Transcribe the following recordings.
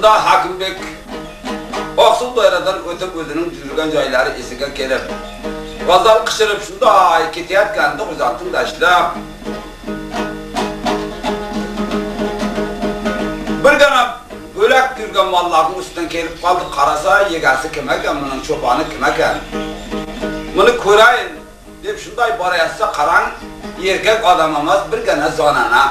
Şunda Hakimbek Oqsuv doiradan o'tib o'zining yurgan joylari esiga kelib, g'azal qishirib shunday ketayotganda o'zatni tashlab birgina o'lak yurgan mollarning ustidan kelib qoldi. Qarasa, yegasi kim ekan, buning cho'poni kim ekan? Buni ko'rayin deb shunday borayotsa, qarang, erkak odam emas, birgina zonana.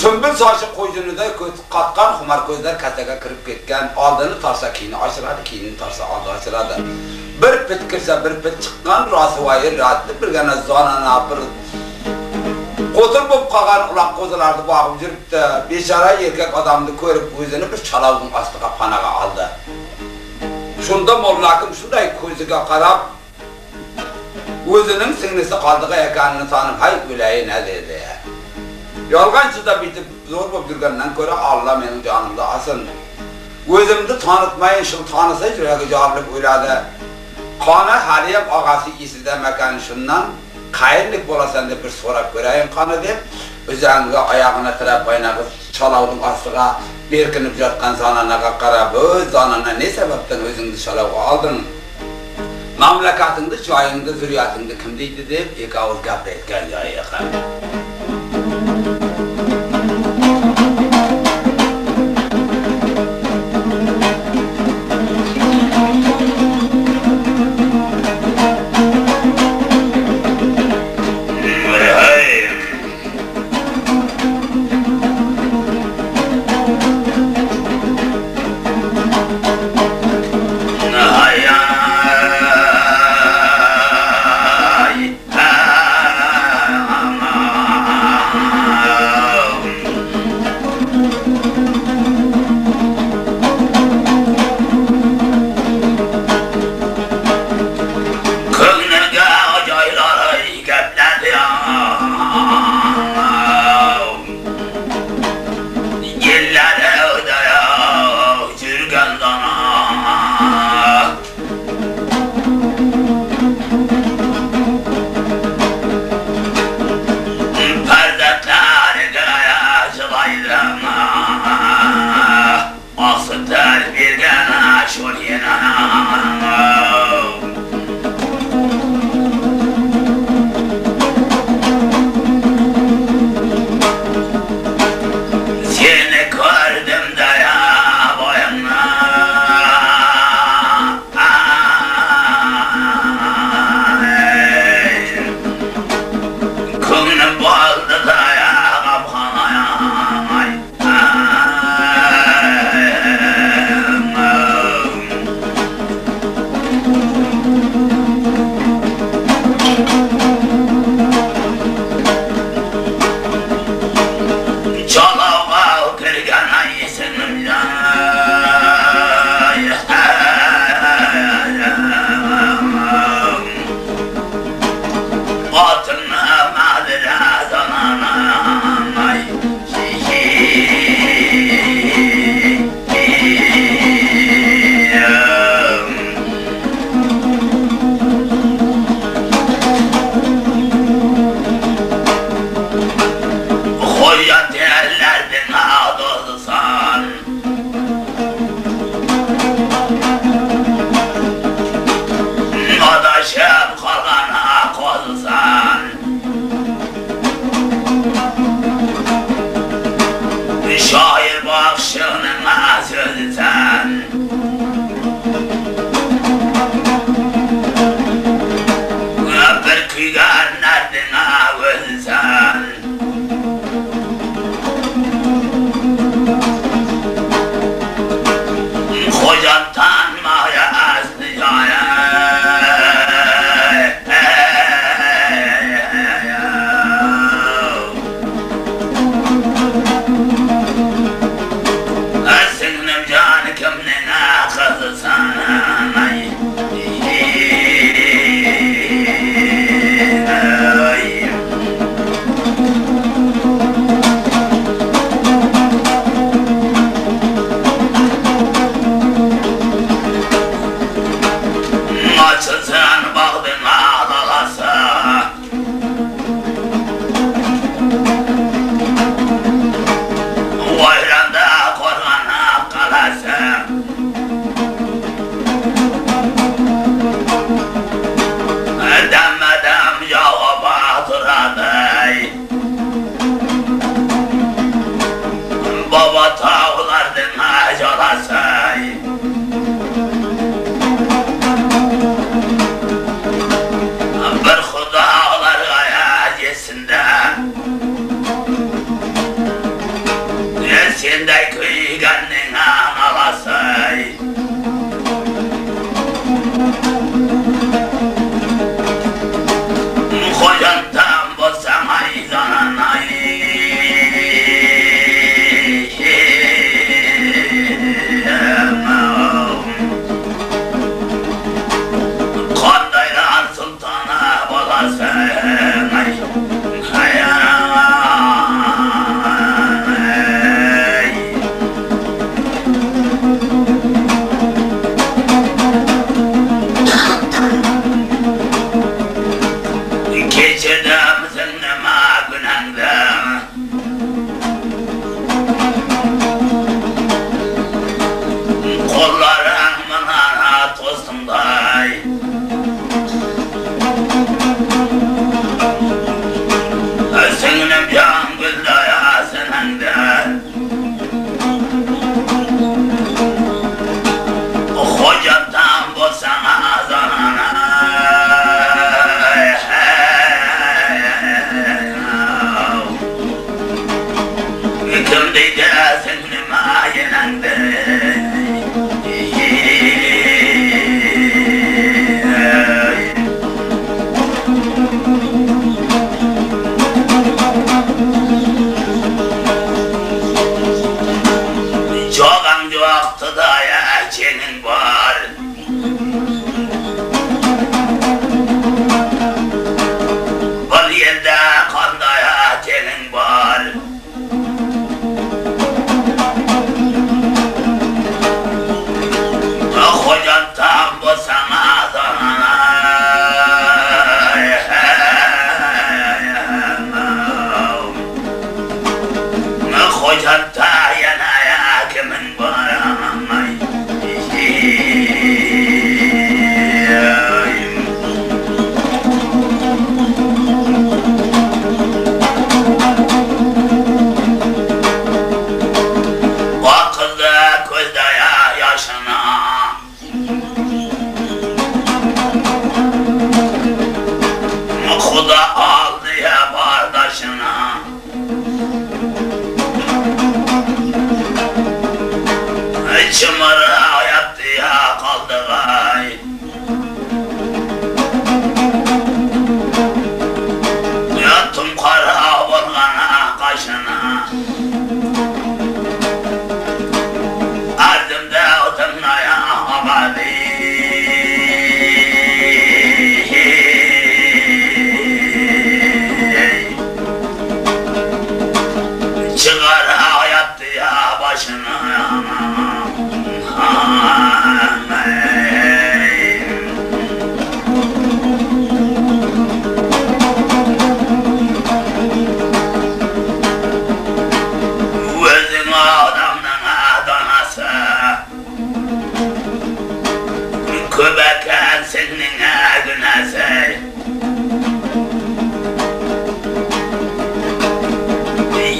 Sümbül saçı qo'yjunida qatqan xumar ko'zlar kasaga kirib ketgan, oldini tarsa keyini ochiradi, keyini tarsa oldi ochiradi. Bir pit kirsa bir pit chiqqan rosvoyi ratni birgina zonana bir qo'tir bo'lib qolgan uloq qo'zilarni boqib yuribdi. Bechora erkak odamni ko'rib o'zini bir chalovning ostiga panaga oldi. Shunda mollakim shunday ko'ziga qarab o'zining singlisi qoldiga ekanini tanib, "Hay o'layin" dedi. Yolg'onchida bitib zo'r bo'lib yurgandan ko'ra Alloh mening jonimda olsin. O'zimni tanitmayin, shu tanisa yuragi jorilib o'yladi. Qani haliyam og'asi esida makan shundan qayerlik bo'lasan deb bir so'rab ko'rayim qani deb o'zangiga oyog'ini tirab baynag'i chalovning ostiga berkinib yotgan zonanaga qarab, "O'z zonana ne sababdan o'zingni chalovga olding? Mamlakatingda, joyingda, zurriyatingda kim deydi?" deb ikkovi gapirgan joyi ekan.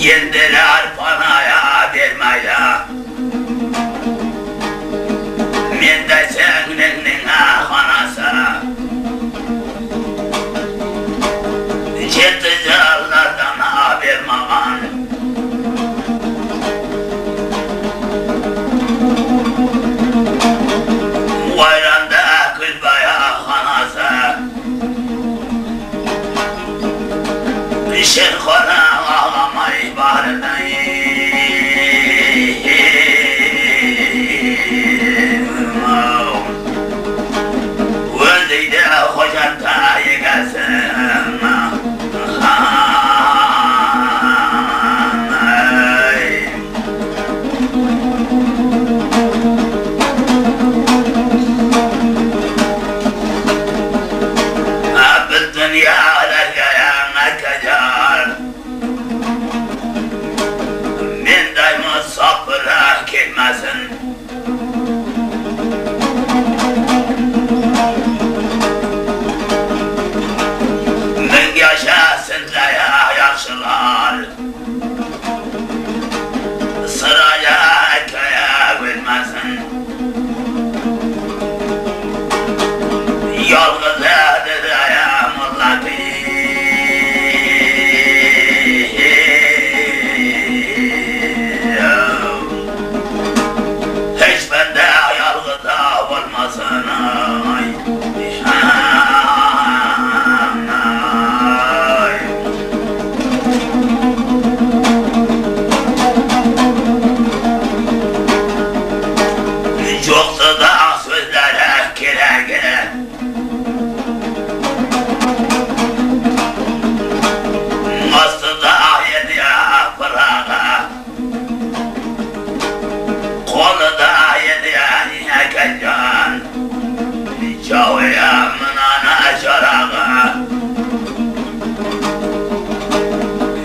Yendiler panaya vermeye. Men de senin hanası. Ciddi yıllardan haber mağan. Vayranda külbaya hanası. Şirkona ağlamayı bağrına. Öldüydü hocanta yegasın. Min yaşasın daya yaşlılar. Sıraya köye gülmesin. Yalnız daya mullaki. Hiç bende yalnız da olmasın. Yoksa da sözlere gerek. Nasıl da yedi bırağa. Kolu da yedi yakacan. Çavya mınana şarağa.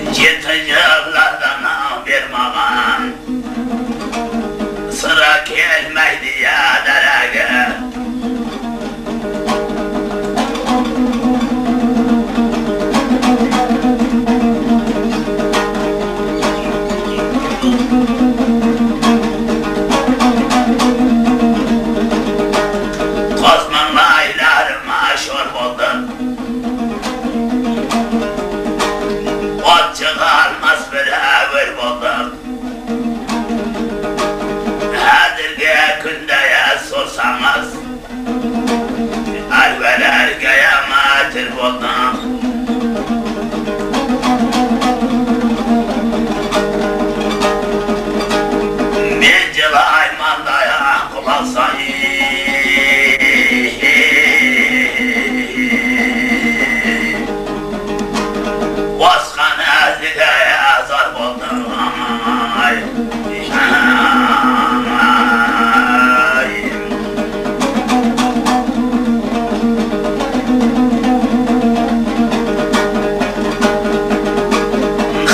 Yeticirlerden bir mağan. Sıra gelmeydi ya derege. Osmanlılar maşhur oldu. Ot çıkarmaz bir evir oldu. Hadirge kündeye sorsanız alveler kıyamadır oldu. Mencil aymandaya kulak sayı. Oskan azigaya zarp oldu.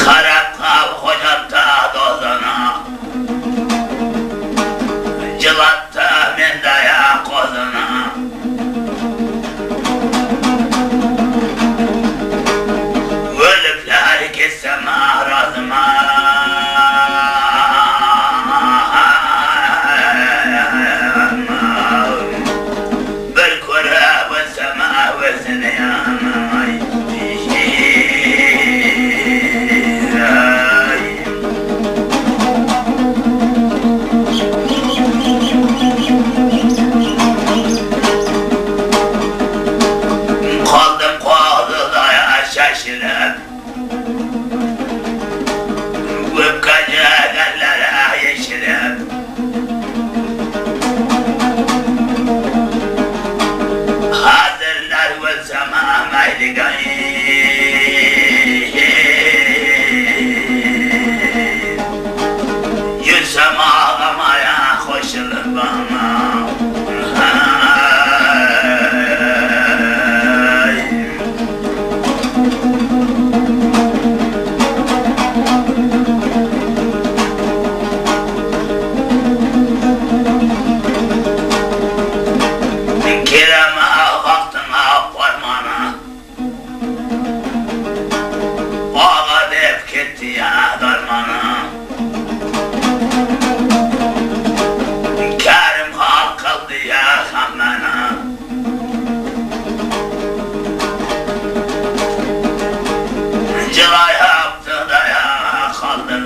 Harap kav hocamta dozana. Cılatta mendaya kozana. Ölükler kessem arazıma. Bir kure vırsama vırsını yanay. Kaldım koludaya şaşırıp. Vıpkacı ellere yeşilip. Hazırlar vırsama meyligayı. Yüzüm ağlamaya koşulur bana. Ağa dep gitti ya dar darmanım. Kerim hal kıldı ya hammanım. Cılay yaptı da ya kaldı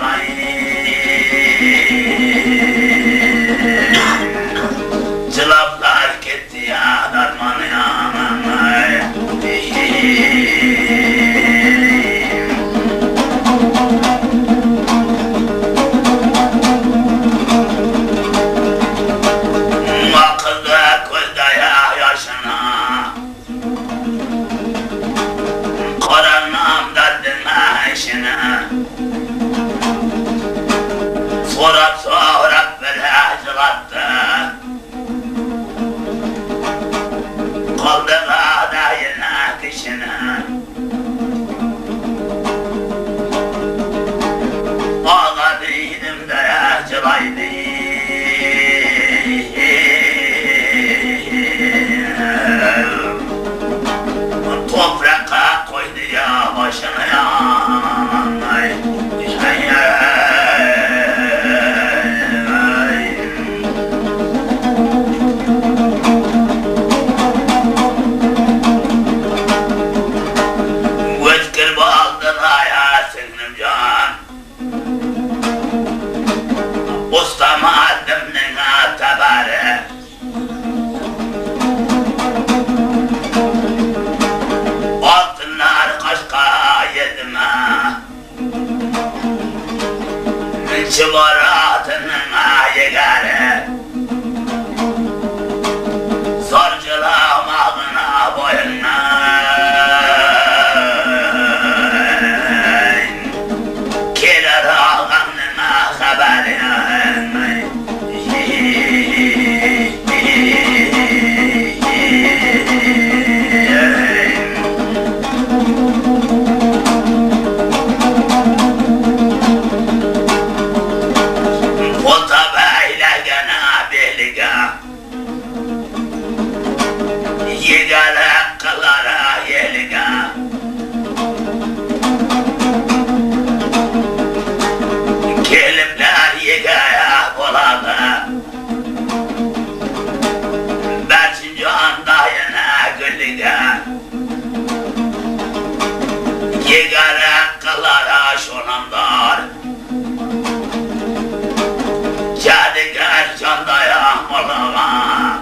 Cılaplar gitti ya darmanı Vakıda kuzda ya yaşına Karanam derdine işine Sorat böyle acılattı Kaldı da yine kışına Ağladıydım da acılaydı Toprağa koydu ya başına ya Vetkir bağladın hayatım can Ustama dimnine tabare Altınlar kaşka yedime Çıbaratının ayegare Sarcılam ağına boyuna Kiler ağanına haberi Yegara kılara yeliga Kelipler yegaya boladı Berçin can dayına gülliga Yegara kılara şonamdar Cadıgar can daya molağa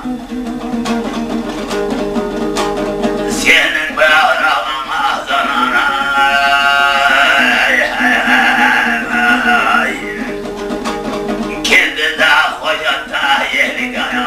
Senin bayrağına zanana Kendi de hocata yeligaya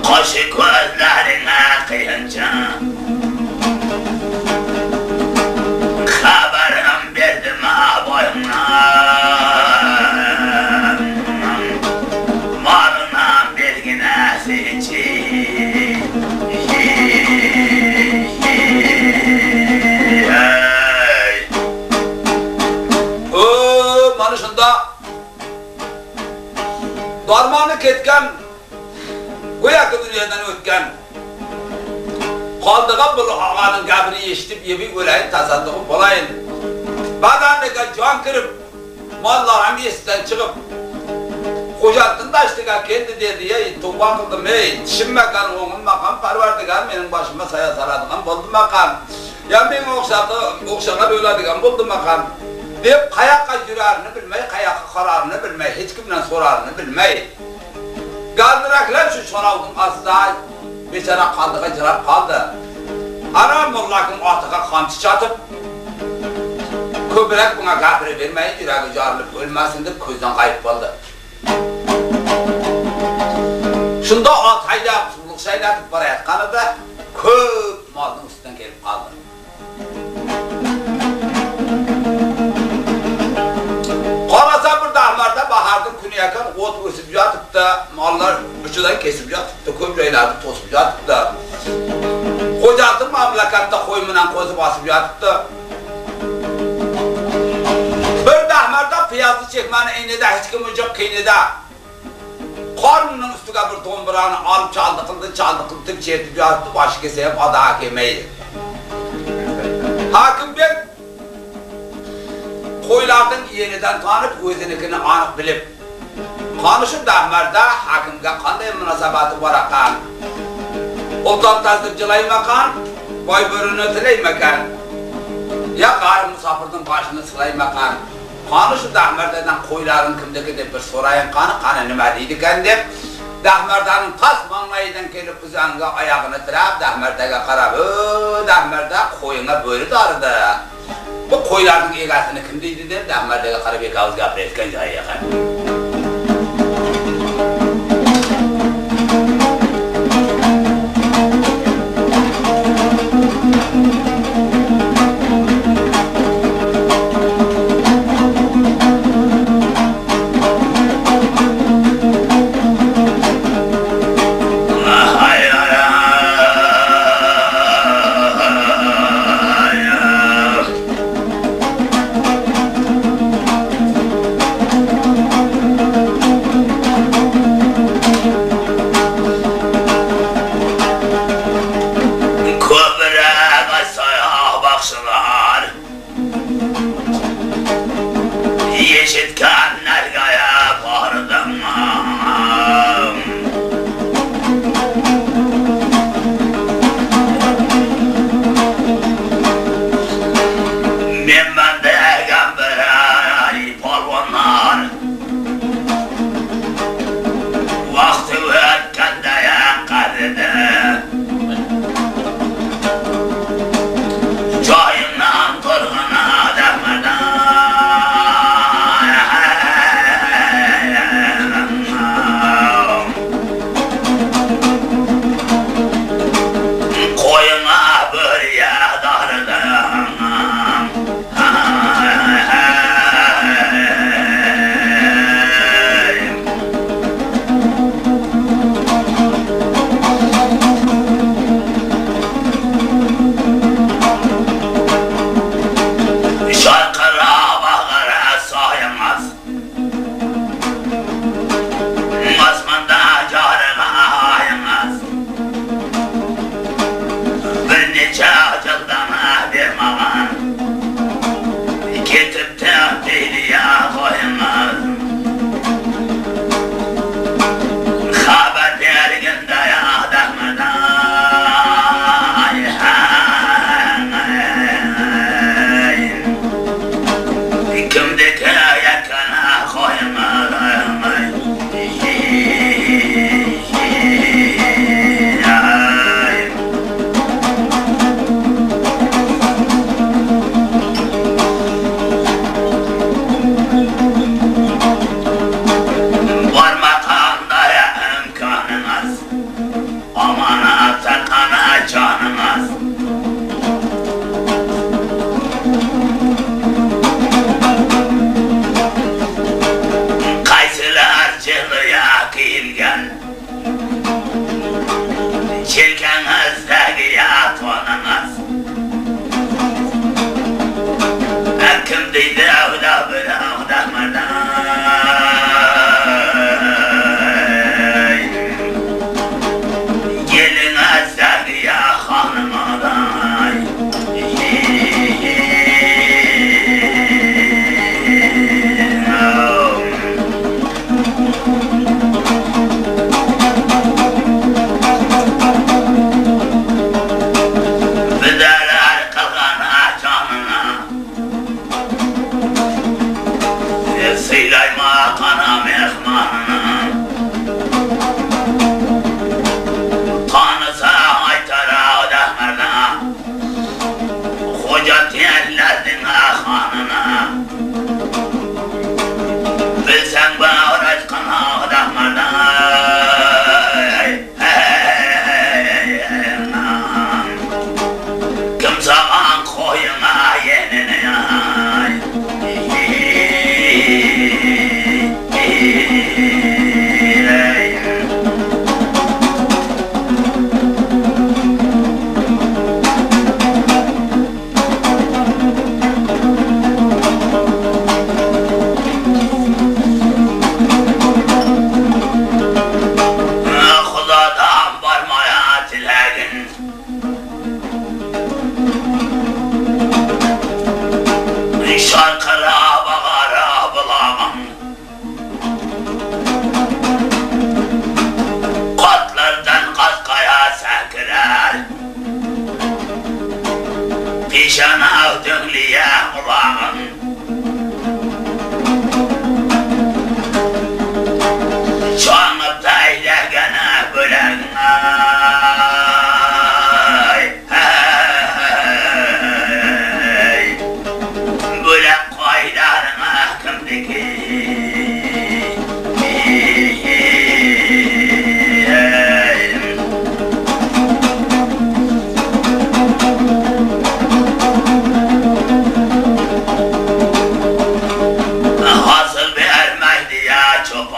Kaşı gözlerine kıyınca Haberim verdim boyuna Malına bilginesi için Manışında darmanı ketken Go'yaki dünyadan o'tgan qoldig'i bu og'aning gapini eshitib yebib o'layin tasadduqim bo'layin badaniga jon kirib mollarim esdan chiqib xo'jatdan dashtiga keldi dedi ey tug'ba qildim ey tishimmagan o'ng'ilmagan parvardigar mening boshimga soya soladigan bo'ldimakan ya menga o'xshagan o'ladigan bo'ldimakan deb qayoqqa yurarini bilmay qayoqqa qararini bilmay hech kimdan so'rarini bilmay Galdiraklar şu soravdın asla beçara qaldığa jirab qaldı. Ana mollaking otiga qamchi chatıp ko'proq bunga gapirib bermay yuragi yorilib o'lmasin deb ko'zdan g'ayib bo'ldi. Shunda ot haydab suvliq shaynatib borayotganida ko'p molning ustidan kelib qoldi. Qarasa bir dahmarda baharda Koylardı günü yakın ot ösüp yatıp da mallar uçudan kesip yatıp da köp joylarda tosup yatıp da Hocatın mamlakatta koymunan kozu basıp yatıp da bir dahmarda piyazı çekmeni enede hiç kim ucuk kıynede Karnının üstüne bir domburanı alıp çaldıkıldı çertip yatıp başı keseyip adı hakemeyi Hakim Bey koylardan yeniden tanıp özünikini anık bilip konuşup dahmarda hakimge kanday münasabatı var akan Oltan tasdipçılaymakan, boy börünü tileymekan ya gari musafirden başını sılaymakan konuşup dahmardadan koyların kimdeki de bir sorayın kanı nima deydiken dep dahmardanın tas manlayıdan kelip uzanıga ayağını tirap dahmardaga qarab dahmarda koyuna börü darıdı bu koylarning egasini kim deydi deb dahmardaga qarab ekavuz gapirayotgan joyi ekan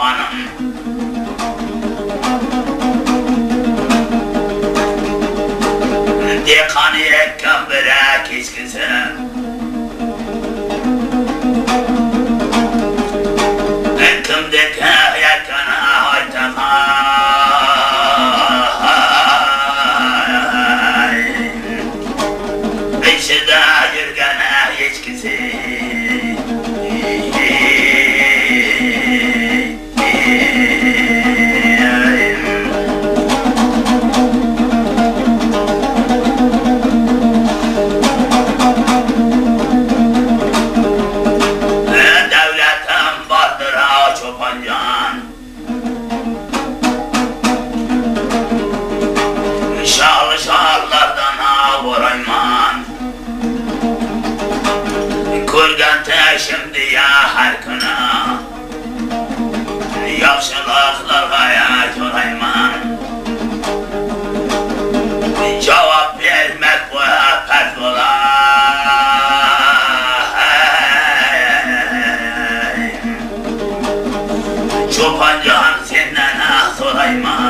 hanım. Dekanı ekkan bırak eskisi. Kimdeki yakana haytakay. İçide yürgene eskisi. Şimdi ya her kına yaxşılıklarga ya yorayman. Cevap vermek bu pert olar. Çobancan senden sorayman.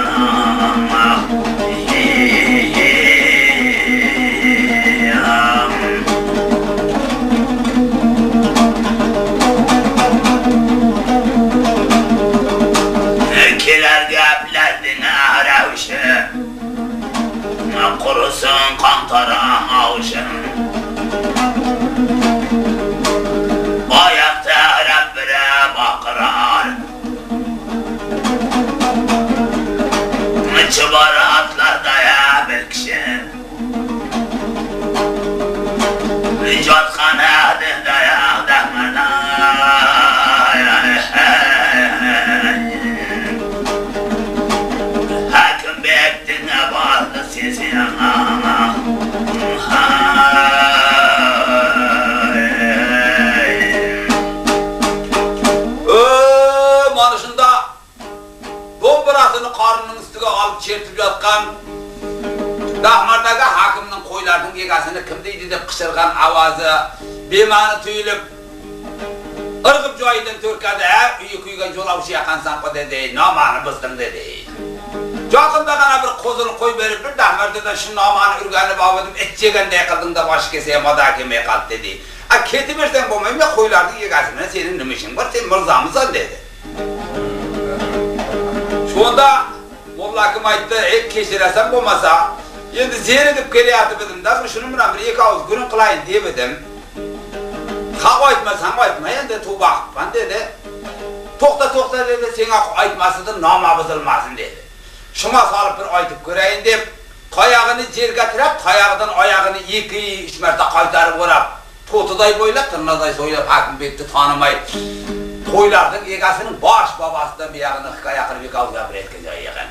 Kurusun kantara avuşun. Ayakta Rabbine bakırar. Çıbar atlarda ya bir kişi. Catkana daya dehmena. Hakim bektiğine vardı sesi. Manışında domburasını karnının üstüne alıp çertip yatkan Dahmardagi hakimnin koylarının yegasini kimdeydi deb kışırgan avazı bemani tuyulib ırgıp joyidan törkadi, uyi kuygan jolavchi yaqansan dedi, nomani bizding dedi. Joqindagana bir qo'zini qo'y berib bir Dahmardadan shu nomani urganib oldim, et yeganday qilding da bosh kelsa moda kelmay qoldi dedi. A ketib bersang bo'lmaymi, qo'ylarning yegasini sening nima ishing bor, sen mirzomsan dedi. Shunda Molla akim aytdi, kechirasan bo'lmasa, endi zerikib kelyapti dedim-da, shuni bilan bir ikki og'iz gurin qilayin deb edim. Ha aytmasam aytma endi tavba qilibman dedi. To'xta dedi, senga aytmasidan noma buzilmasin dedi. Shunga solib bir aytib ko'rayin deb, qoyog'ini yerga tirab, qoyog'idan oyog'ini 2-3 marta qaytarib o'rab, to'tiday bo'ylab, tirnaday so'ylab Hakimbekni tanimay, qo'ylarning egasining bosh bobosidan bu yog'ini hikoya qilib ikki gapirayotgan joyi ekan.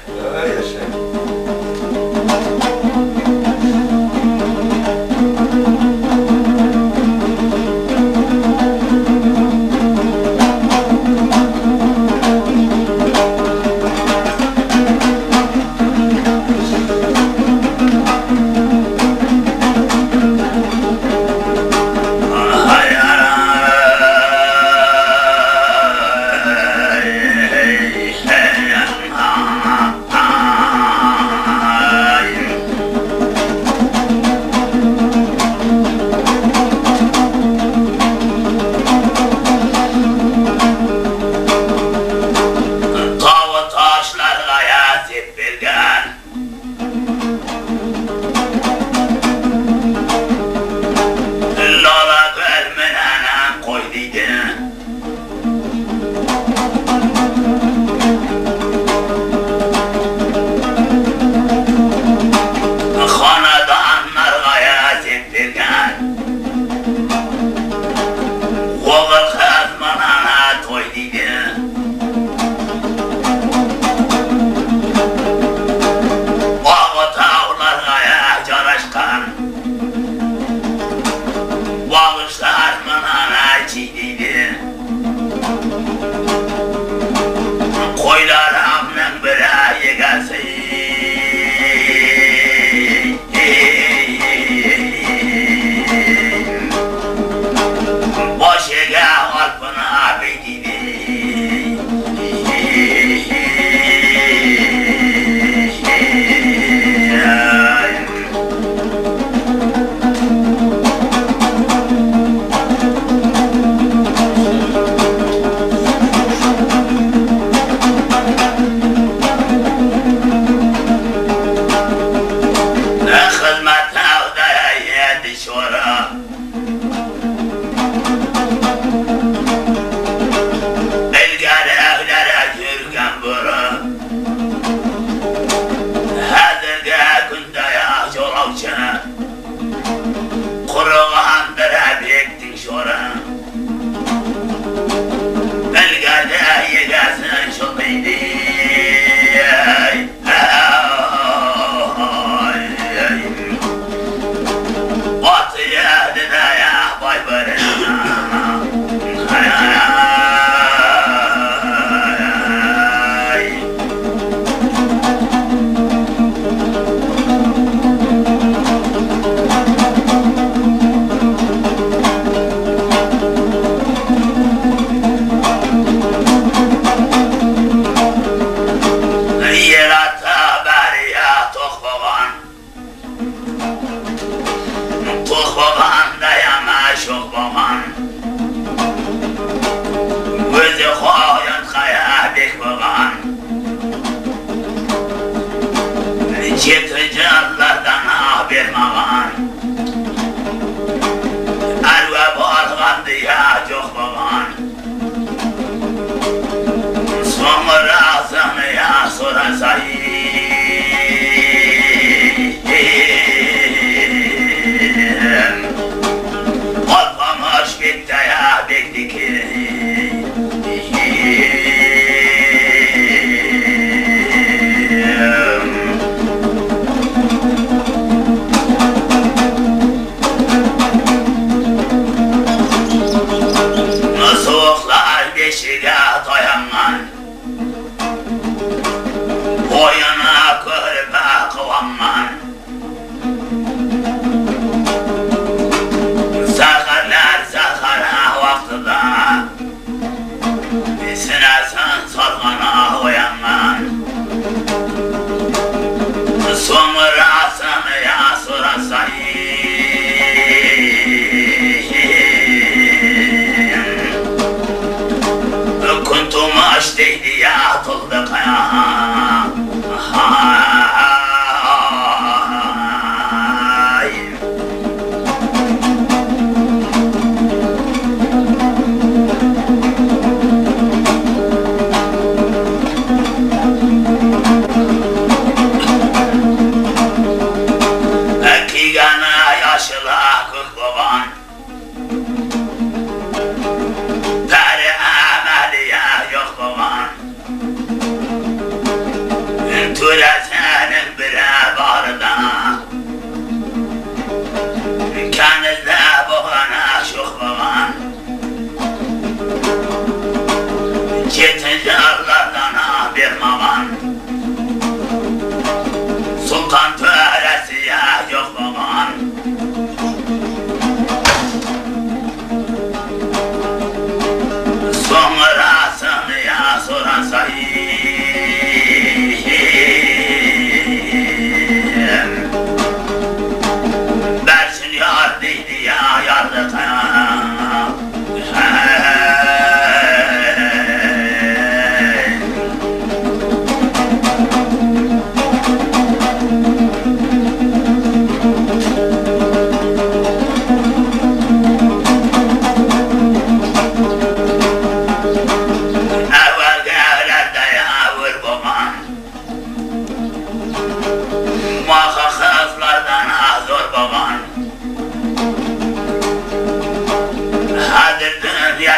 Yasha. Göresenin bire barda Kenizde buğana şuhbagan Ketince Allah'tan bir magan Sultan töresiye yok bagan Sonrasını ya sorasayım Bersin yar değdi ya yardatayım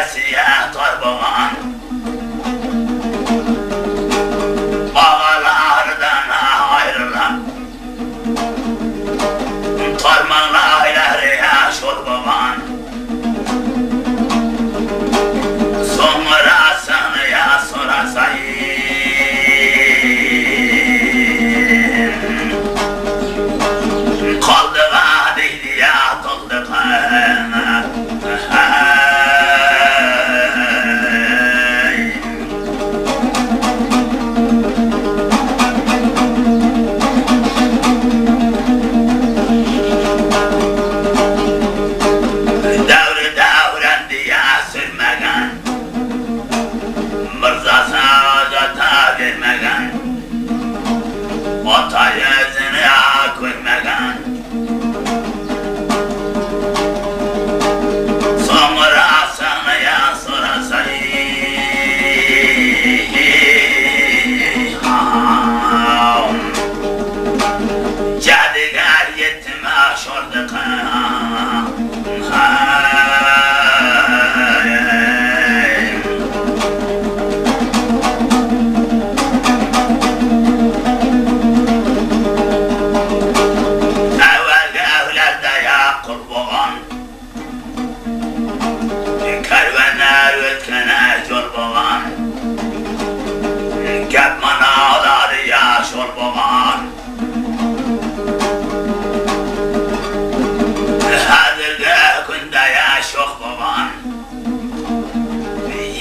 Siyah torbaman Ağalardan ayrılan Tormanla ileriye şorbaman Sonrasını ya sorasayım Kaldığa değil ya kaldığa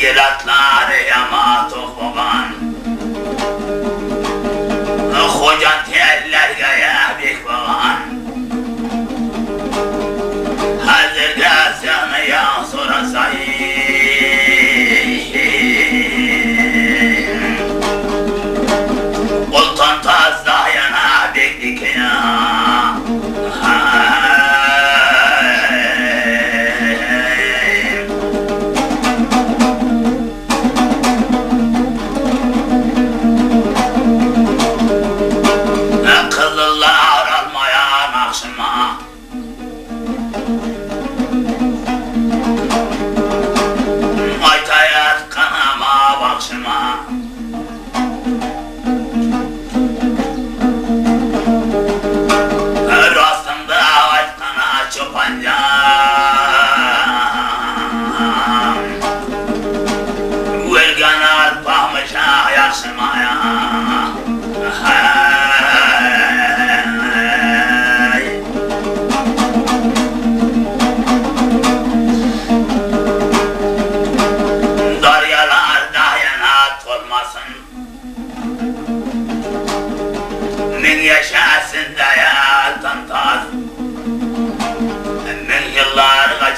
Yelatlar yama tohbagan Hocan teller gaya bekbagan Hazırda sana ya sorasayım Oltan taz dayana beklik ya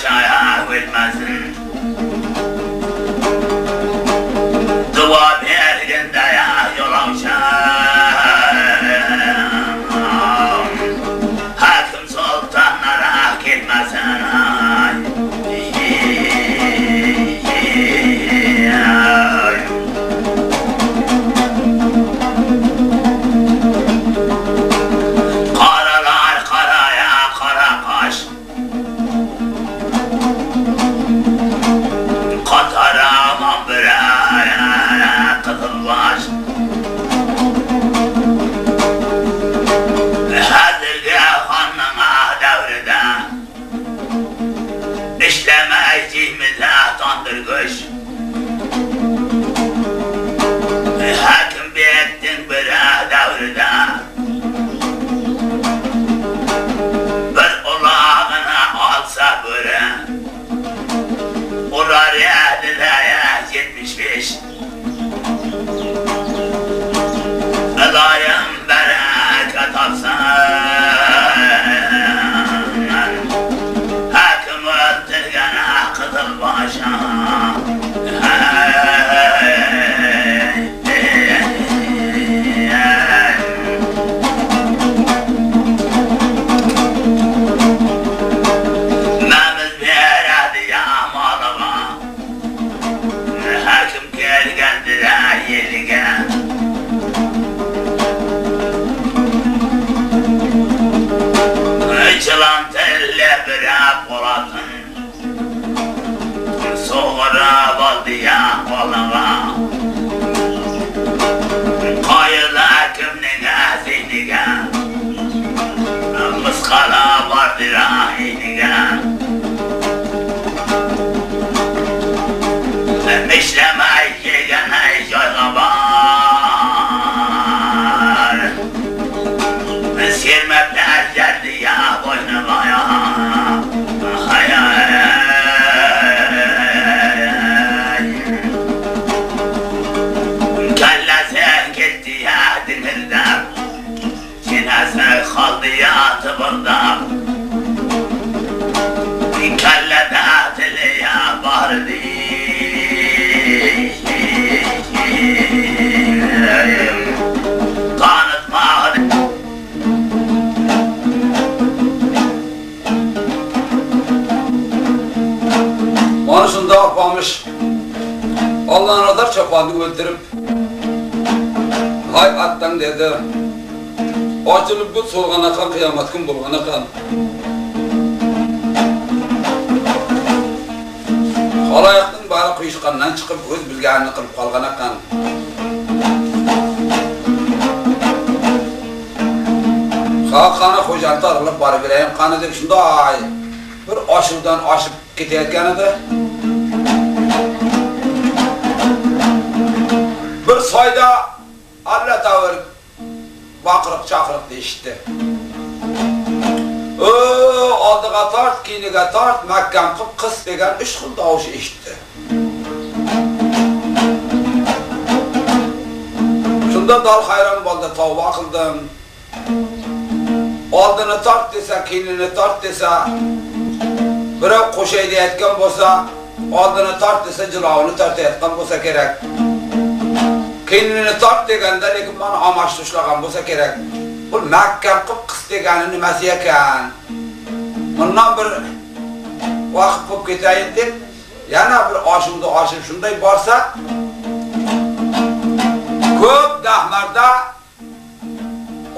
Çaya bilmezsin Dua bir günde ya yol Hakim sultanlara gitmesin o'ltirib, "Hay atdan" dedi. Ochilib bu so'lg'anaqa qiyomat kun bo'lg'anaqa. Xaloyiqning bari quyishqandan chiqib o'z bilganini qilib qolg'anaqa. Qani xo'jantni aralab borib berayim, qani deb shunday bir oshuvdan oshib ketayotgan edi. Bir soyda alla tavr baqiriq chaqiriq deyishdi. Oldiga tort, keyniga tort, mahkam qilib qis degan 3 xil tovush eshitdi. Shunda dal hayron bo'ldi, tavba qildim. Oldini tort desa, keynini tort desa, birov qo'shay deyotgan bo'lsa, oldini tort desa, jilovini tortayotgan bo'lsa kerak. Keynini tort deganda lekin mana amash ushlagan bo'lsa kerak. Bu mahkam qilib qis degani nimasi ekan? Bundan bir vaqt bo'lib ketayin deb, yana bir oshimda oshib shunday borsa, ko'p dahmarda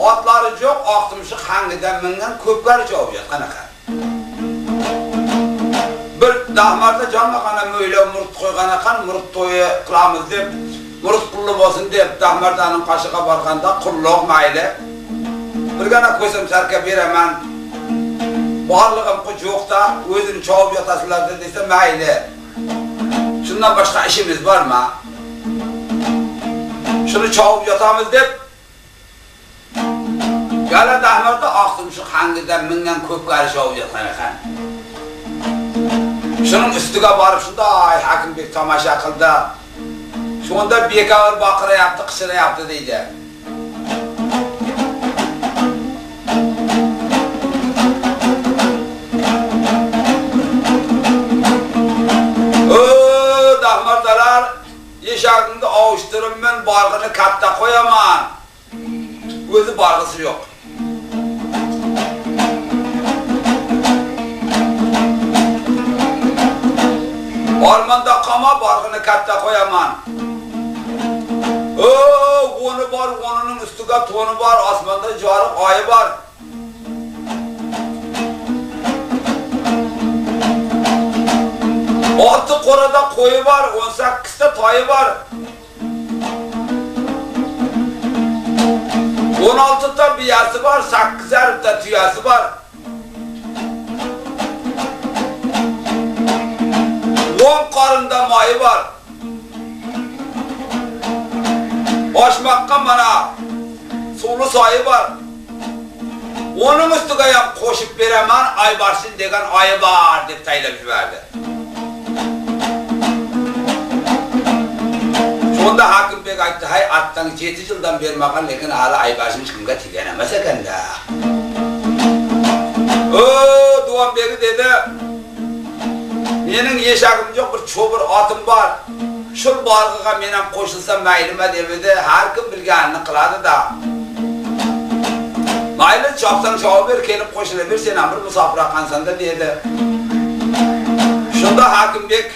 otlari yo'q, oqtimshi hangidan mingan ko'plar javob qanaqa. Bir dahmarda jonmaqana mo'ylab murt qo'yganaqa, murt to'yi qilamiz deb, murt qulli bo'lsin deb dahmardaning qashiga borganda qulluq mayli. Birgana ko'zim sarka beraman. Borlig'im yo'qda o'zini chavib yotasizlar desa mayli. Shundan boshqa ishimiz bormi? Shuni chavib yotamiz deb Gala dahmarda oqtimshi hangidan mingan ko'plar chavib yotgan ekan. Shuning ustiga borib shunday Hakimbek tomosha qildi. Shunda bekavor baqirayapti, qishirayapti deydi. Dahmardalar eshagimni ovishtirib men barg'ini katta qo'yaman. O'zi barg'isi yo'q. Ormanda qama barg'ini katta qo'yaman. O'ni bor, o'nining ustiga to'ni bor, osmonda joriq oyi bor. Olti qo'rada qo'yi bor, 18 ta toyi bor. 16 ta biyasi bor, 8 ta tuyasi bor. 10 qorinda moyi bor. Oshmoqqa mana suvli soyi bor. Onun ustiga ham qo'shib beraman, Aybarsin degan oyi bor deb taylab yubordi. Shunda Hakimbek aytdi, "Hay atdan 7 yildan bermagan, lekin hali Aybarsin kimga tegan emas ekanda." Duvanbek dedi, "Mening eshagim yo'q, bir cho'bir otim bor. Shul borg'iga men ham qo'shilsam maylimi?" dedi. Har kim bilganini qiladi da. Mayli chopsang chopib ber, kelib qo'shila ber, sen ham bir musofir qansanda dedi. Shunda Hakimbek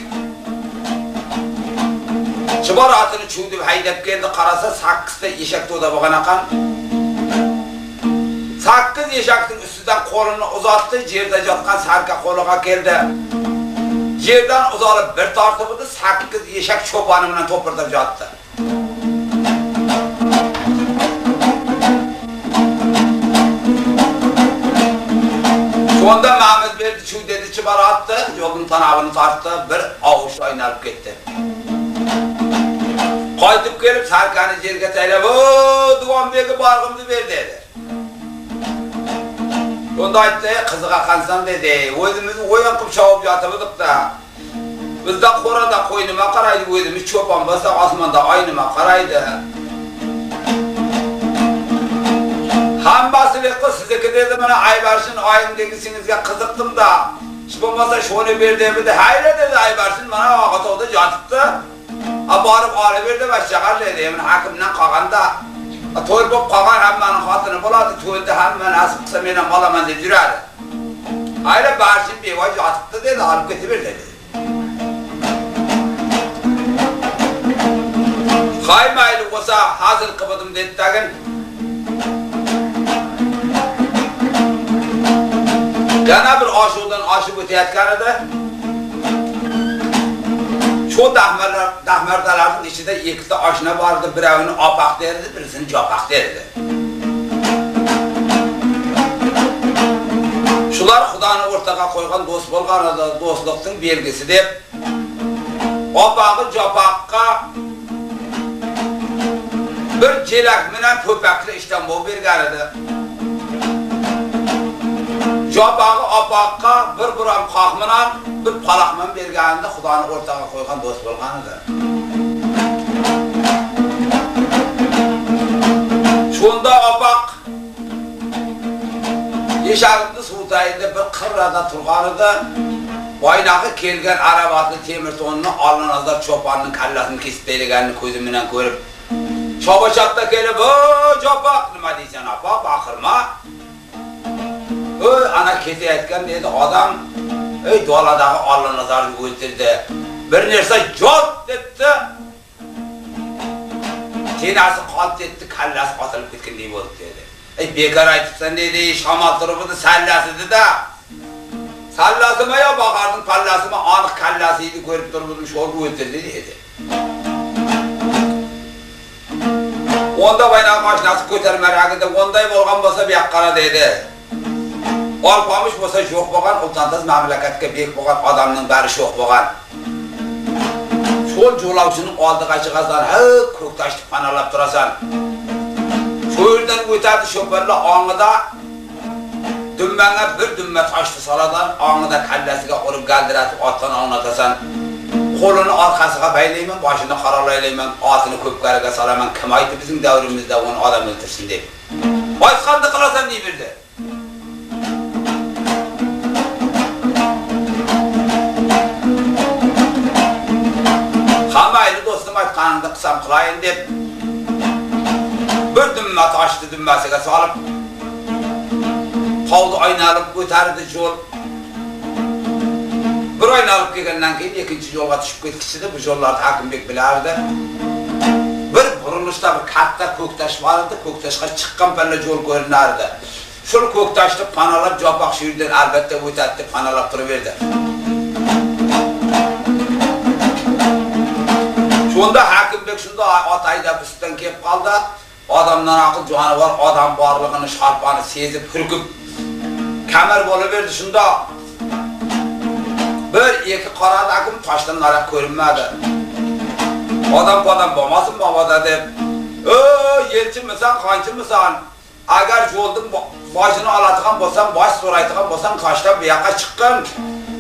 Chibor atini chuvdib haydab keldi, qarasa 8 ta eshak to'da bo'lgan ekan. 8 eshakning ustidan qo'lini uzatdi, yerda yotgan sarka qo'liga keldi. Yerdan uzalib bir tortib edi, 8 eshak cho'poni bilan to'pirib yotdi. Shunda Mahmud berdi, chuv dedi, Chibor atdi, yo'lning tanabini tortdi, bir ovush o'ynalib ketdi. Qaytib kelib sarkani yerga taylab, Duvanbekka borg'imni ber dedi. Unda aytdi, qiziga qansam dedi, o'zimizni o'yin qilib chavib yotibdik-da. Bizda qo'rada qo'y nima qaraydi, o'zimiz cho'pon bo'lsa osmonda oy nima qaraydi. Hammasi leqqa sizniki dedi, mana Aybarsin oyim degisingizga qiziqdim-da. Shu bo'lmasa shuni ber dedi. Hayra dedi, Aybarsin mana og'atoqda yotibdi. Borib olib berdi va shahar dedi. Men Hakimdan qolganda to'y bo'lib qolgan hammaning xotini bo'ladi, to'yda hamma nasib qilsa men ham olaman deb yuradi. Ayla Barsin bevoj yotibdi dedi, olib ketib ber dedi. Kaymaylı olsa hazır kıpıdım dedi dagın. Yana bir aşıdan aşıp öteyetkenede şu dahmerdaların içinde ikisi aşına vardı, birini apak derdi, birisini capak derdi. Şular Xudanı ortaga koygan dost bolganada dostluktun belgisi dep apakı capakka bir celak menen köpekli işten bol berganida. Capakı apakka bir buram kakmınan bir palakman berganida Xudanı ortaga koygan dost bolganida. Şunda apak Yeşarımda Suğdayında bir kırrada turganıda Baynağı kelgen arabatlı temir tonunu alın azar çopanın kallasını kesip beylegenini közümünden görüp Çobaşakta kelip çopak nima deysen apa bakırma ana kete etken dedi adam Dualadağı alın azarını öldürdü bir nerse jot dedi tenası kalp etti kallası atılıp gitken deyip oldu dedi bekar aytıpsan dedi, şamal turubunu sallasıydı da sallasıma ya bakardın pallasıma anık kallasıydı görüp turubunu şorbu öldürdü dedi. Onda baynağı maşinası kötermerak edi, onday bolgan bolsa bekkara dedi. Alpamış bolsa şok bolgan, ultantaz memleketke bek bolgan adamның bari şok bolgan. Şol jolavçının aldı kaçıgazdan, köktaştık panalap turasan. Köyden ötedi şoförle anıda dümmene bir dümme taştı saladan anıda kellesiga olup geldiretip attan anlatasan kolunu arkasına beyleymen, başını karalaylayman, atını köpkariga salaman kim aytı bizim devrimizde onu adam öldürsün deyip aytkandı kılasan diye bildi. Hamaylı dostum aytkanında kısam kılayın deyip bir dümme taştı dümmesiga salıp Havdu aynalıp öterdi yol bir aynalıp kelgenden keyin ikinci yolga tushib ketkichidi bu yollarni Hakimbek bilardi bir burilishda bir katta ko'ktash bor edi ko'ktashga chiqqan palla yo'l ko'rinardi shul ko'ktashni panalab jo'pak shu yerdan albatta o'tadi deb panalab turaverdi shunda Hakimbek shunda ataydab ustidan kelib qoldi adamdan akıl canı var, adam varlığını, şarpanı sezip, hürküp kemer boluverdi şunda bir iki kara takım taştan narak görünmedi adam bomasın babada deyip yelçi misan, kançı misan agar yoldun başını alatıkan bolsan, baş soraytıkan bolsan kaçtan bir yaka çıkkın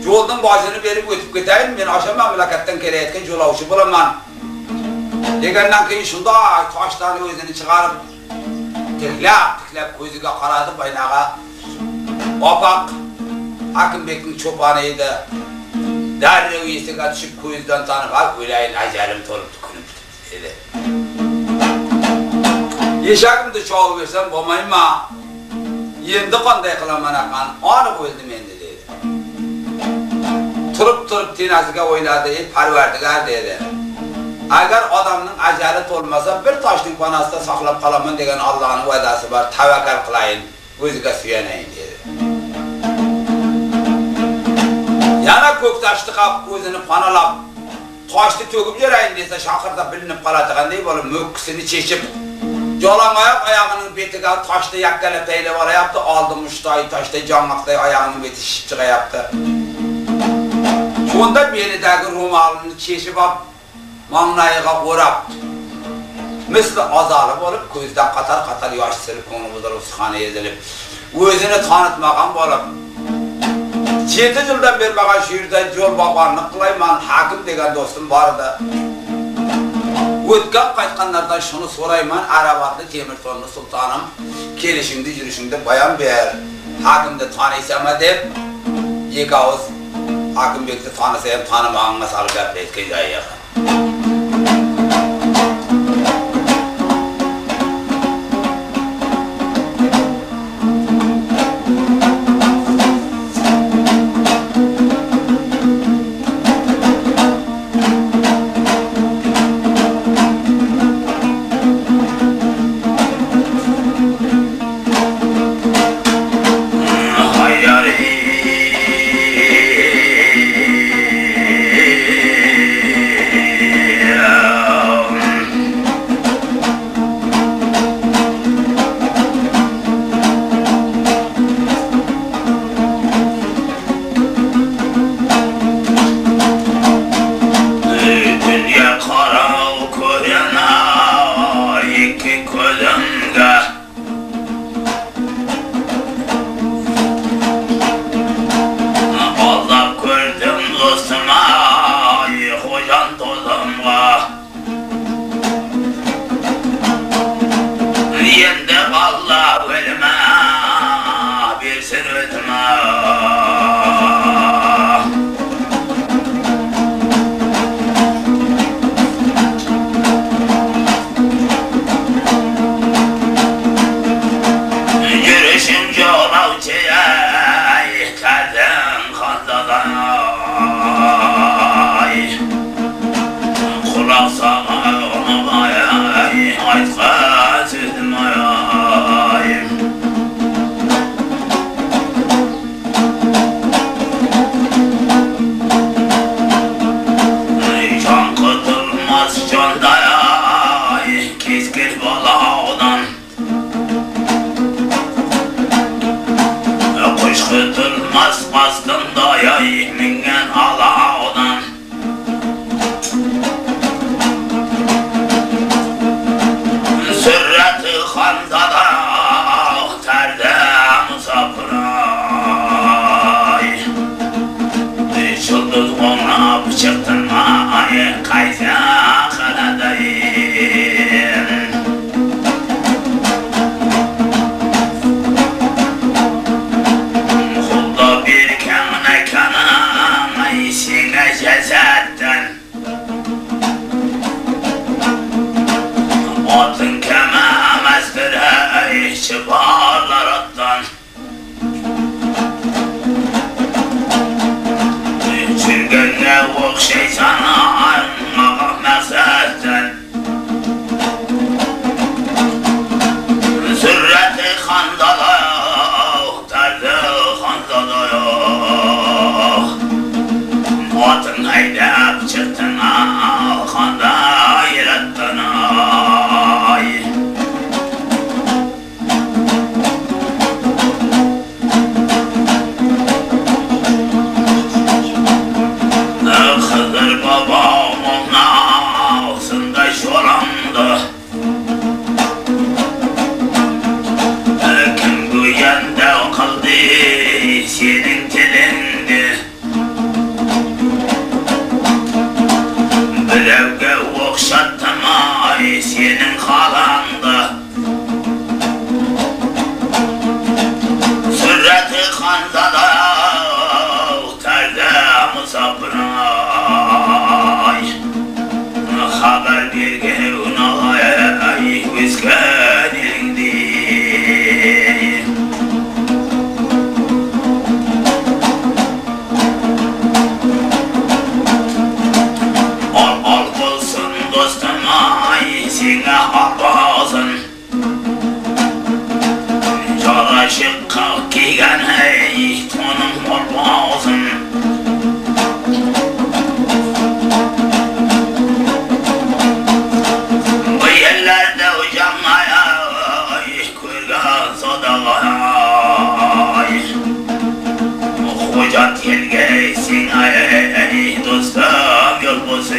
yoldun başını verip ötüp gideyim ben aşağı memleketten kere etken yolavuşu bulamam degenden keyin şunda taşlarını özünü çıkarıp tiklep gözüge karadı baynağa apak Hakimbek'in çobanıydı derrev yesiga düşüp gözden tanıp öleyin acalim toluptu külüptü dedi Yeşakımda çoğu versem bomayma endi qanday qilaman akan anı öldüm endi dedi turup tenasiga o'yladi Parvardigar dedi Agar adamның ajali to'lmasa bir toshning panasida saqlab qolaman degan Allohning va'dasi bor, tavakkal qilayin, o'ziga suyanayin dedi. Yana ko'ktoshni qilib o'zini panalab, toshni to'kib yurayin desa shaqirda bilinib qoladiganday bo'lib mo'kkisini chechib, jo'lamoyoq oyog'ining betiga toshni yakkalab taylab olayapti, oldi mushtoy toshda jonmoqday oyog'ining beti shishib chiqayapti. Shunda belidagi ro'molini cheshib olib manglayiga o'rab misli azalib olib ko'zdan qatar yosh silib ko'ngli buzilib suxana ezilib o'zini tanitmagan bo'lib 7 yildan bermagan shu yerda yo'l boqarlik qilayman Hakim degan do'stim bor edi o'tgan qaytganlardan shuni so'rayman arabatli temir tonli sultonim kelishingni yurishingni bayon ber Hakimni taniysanmi deb ikkovuz Hakimbekni tanisa ham tanimaganga solib gapirayotgan joyiga Kodumga Aldap gördüm dostuma Hocan tozumga Yende Allah ölme Bir sırıtma Tutulmaz baskında yay mingen alağdan Sürreti handada terde musafray Çıldız ona bıçıktın ay kaysa kanadayım Atın kememezdir ey çıbarlar attan Çürgünle okşay sana anmağa mezzetten Zürreti handala terdi handala Atın heydep çıktın handa yarattın Hızır babamın ağzında şolandı Kim güyende kıldı senin tilindi Bilevge okşattım ay senin halandı Sürreti handada terde musabray Haber bir gün ay üsken elindi Al bulsun dostum ay sine albazın Çaraşık kalk giyen hey tonum olmazın Bu yerlerde ucamaya kurgan sodağay Hoca telgeysin ay dostum yol bulsun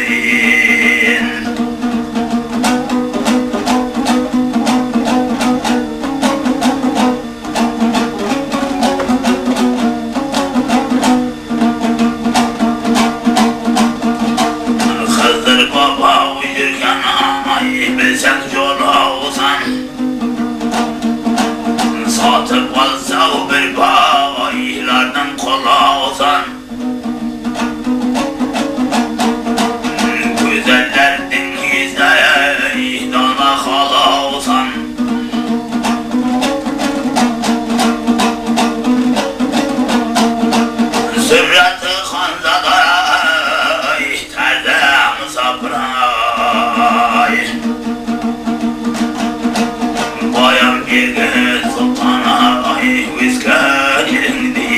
Hızır baba uyurken ay bilsen yol olsan Satıp alsa bir baylardan kola olsan Güzellerden yüzde dana hala olsan Sürreti handada terde musabray Bayan bir gün sultana üsken elindi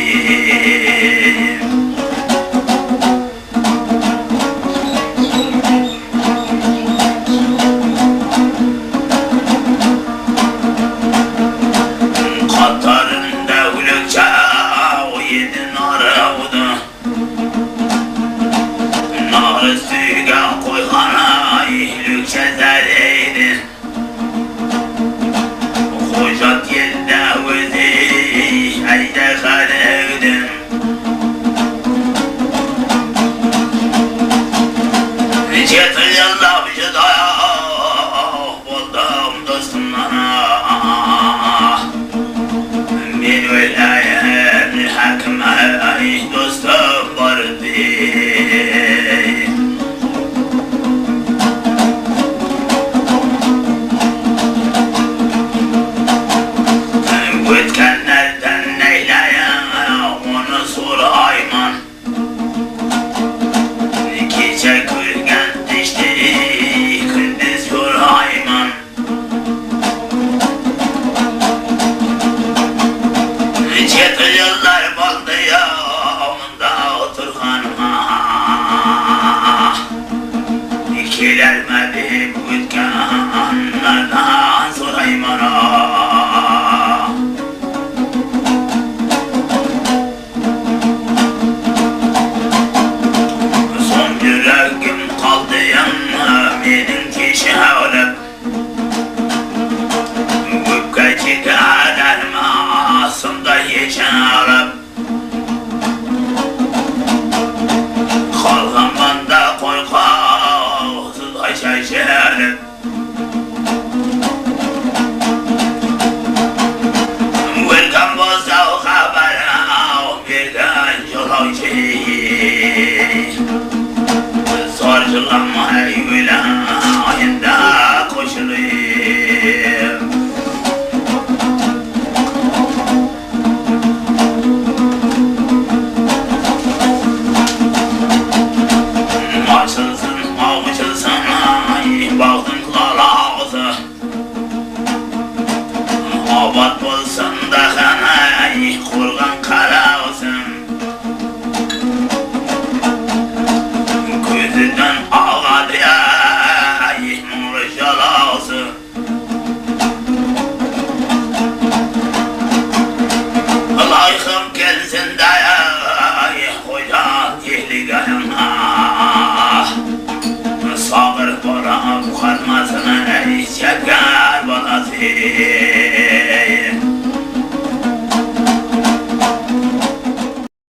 Katarında ulukça o yedi naraudu Nar üstüge koyhana lükçe zereydi şeker balası